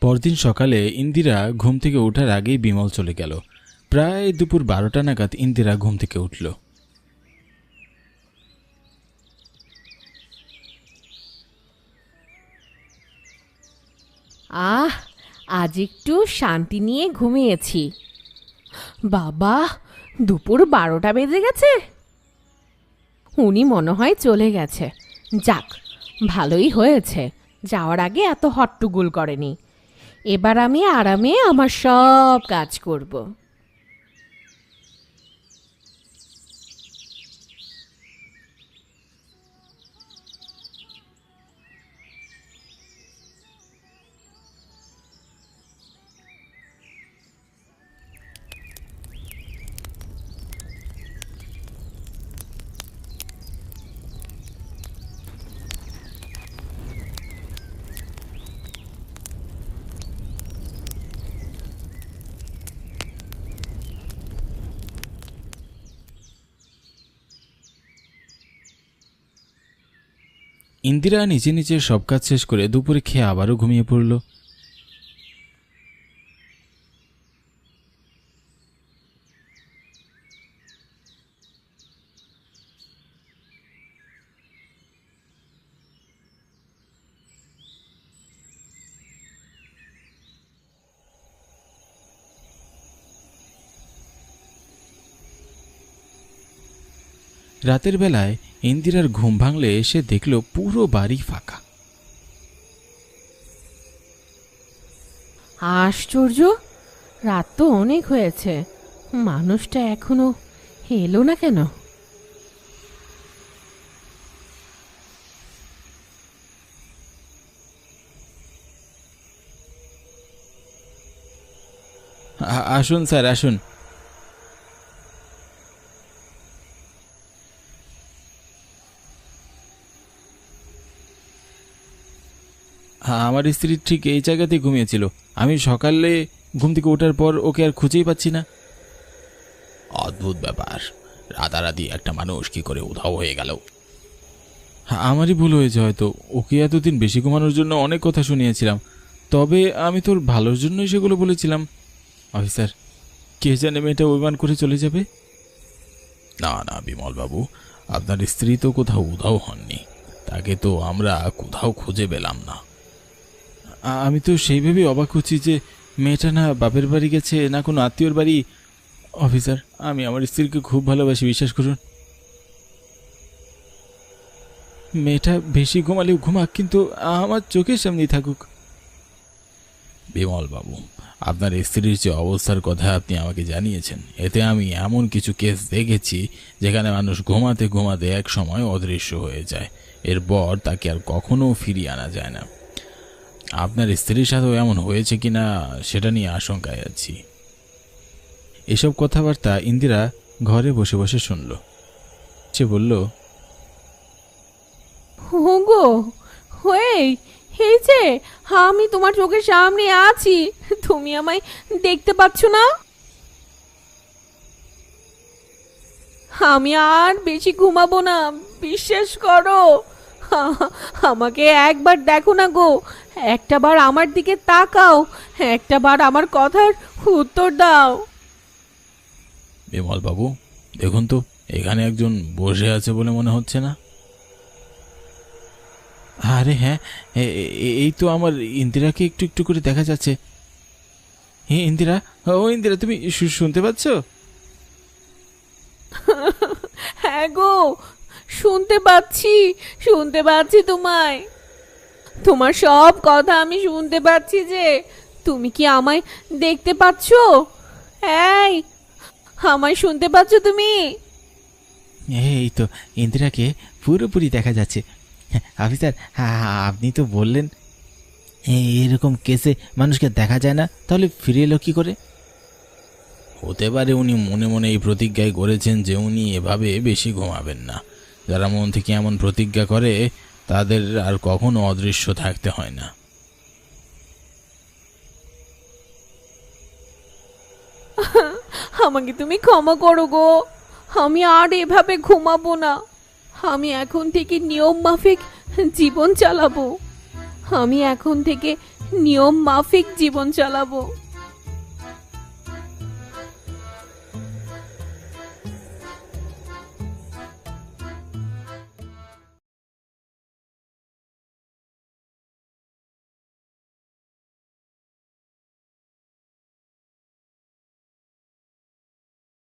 পরদিন সকালে ইন্দিরা ঘুম থেকে ওঠার আগেই বিমল চলে গেল। প্রায় দুপুর 12টা নাগাদ ইন্দিরা ঘুম থেকে উঠল। আজ একটু শান্তি নিয়ে ঘুমিয়েছি। বাবা, দুপুর 12টা বেজে গেছে। উনি মনে হয় চলে গেছে। যাক, ভালোই হয়েছে, যাওয়ার আগে এত হট্টগোল করেনি। এবার আমি আরামে আমার সব কাজ করব। ইন্দিরা নিজে নিজের সব কাজ শেষ করে দুপুরে খেয়ে আবারও ঘুমিয়ে পড়ল। রাতের বেলায় ইন্দিরার ঘুম ভাঙলে সে দেখল পুরো বাড়ি ফাঁকা। আশ্চর্য, রাত তো অনেক হয়েছে, মানুষটা এখনো এলো না কেন? আসুন স্যার, আসুন। আমার স্ত্রী ঠিক এই জায়গাতেই ঘুমিয়েছিল। আমি সকালে ঘুম থেকে ওঠার পর ওকে আর খুঁজেই পাচ্ছি না। অদ্ভুত ব্যাপার, রাতারাতি একটা মানুষ কি করে উধাও হয়ে গেল? আমারই ভুল হয়েছে হয়তো। ওকে এতদিন বেশি ঘুমানোর জন্য অনেক কথা শুনিয়েছিলাম, তবে আমি তোর ভালোর জন্যই সেগুলো বলেছিলাম। অফিসার, কে জানে মেয়েটা অভিমান করে চলে যাবে। না না বিমলবাবু, আপনার স্ত্রী তো কোথাও উধাও হননি। তাকে তো আমরা কোথাও খুঁজে পেলাম না। আমি তো সেইভাবেই অবাক হচ্ছি যে মেয়েটা না বাপের বাড়ি গেছে না কোনো আত্মীয়র বাড়ি। অফিসার, আমি আমার স্ত্রীকে খুব ভালোবাসি, বিশ্বাস করুন। মেয়েটা বেশি ঘুমালেও ঘুমাক, কিন্তু আমার চোখের সামনেই থাকুক। বিমলবাবু, আপনার স্ত্রীর যে অবস্থার কথা আপনি আমাকে জানিয়েছেন, এতে আমি এমন কিছু কেস দেখেছি যেখানে মানুষ ঘুমাতে ঘুমাতে এক সময় অদৃশ্য হয়ে যায়, এরপর তাকে আর কখনো ফিরিয়ে আনা যায় না। আপনার স্ত্রীর সাথেও এমন হয়েছে কিনা সেটা নিয়ে আশঙ্কায় আছি। এসব কথাবার্তা ইন্দিরা ঘরে বসে বসে শুনল। সে বলল, গো, এই যে আমি তোমার চোখের সামনে আছি, তুমি আমায় দেখতে পাচ্ছ না? আমি আর বেশি ঘুমাবো না, বিশ্বাস করো। আমাকে একবার দেখো না গো, একটাবার আমার দিকে তাকাও, একটাবার আমার কথার উত্তর দাও। বিমলবাবু, দেখুন তো, এখানে একজন বসে আছে বলে মনে হচ্ছে না? আরে হ্যাঁ, এই তো আমার ইন্দিরাকে একটু একটু করে দেখা যাচ্ছে। ইন্দিরা, ও ইন্দিরা, তুমি শুনতে পাচ্ছ? হ্যাঁ গো, শুনতে পাচ্ছি তোমায়। তোমার সব কথা আমি শুনতে পাচ্ছি। যে তুমি কি আমায় দেখতে পাচ্ছ? এই, আমায় শুনতে পাচ্ছ তুমি? এই তো ইন্দিরাকে পুরোপুরি দেখা যাচ্ছে। অফিসার, আপনি তো বললেন এরকম কেসে মানুষকে দেখা যায় না, তাহলে ফিরে এলো কি করে? হতে পারে উনি মনে মনে এই প্রতিজ্ঞাই করেছেন যে উনি এভাবে বেশি ঘুমাবেন না। যারা মন থেকে এমন প্রতিজ্ঞা করে তাদের আর কখনো অদৃশ্য থাকতে হয় না। আমাকে তুমি ক্ষমা করো গো, আমি আর এভাবে ঘুমাবো না। আমি এখন থেকে নিয়ম মাফিক জীবন চালাবো। আমি এখন থেকে নিয়ম মাফিক জীবন চালাবো।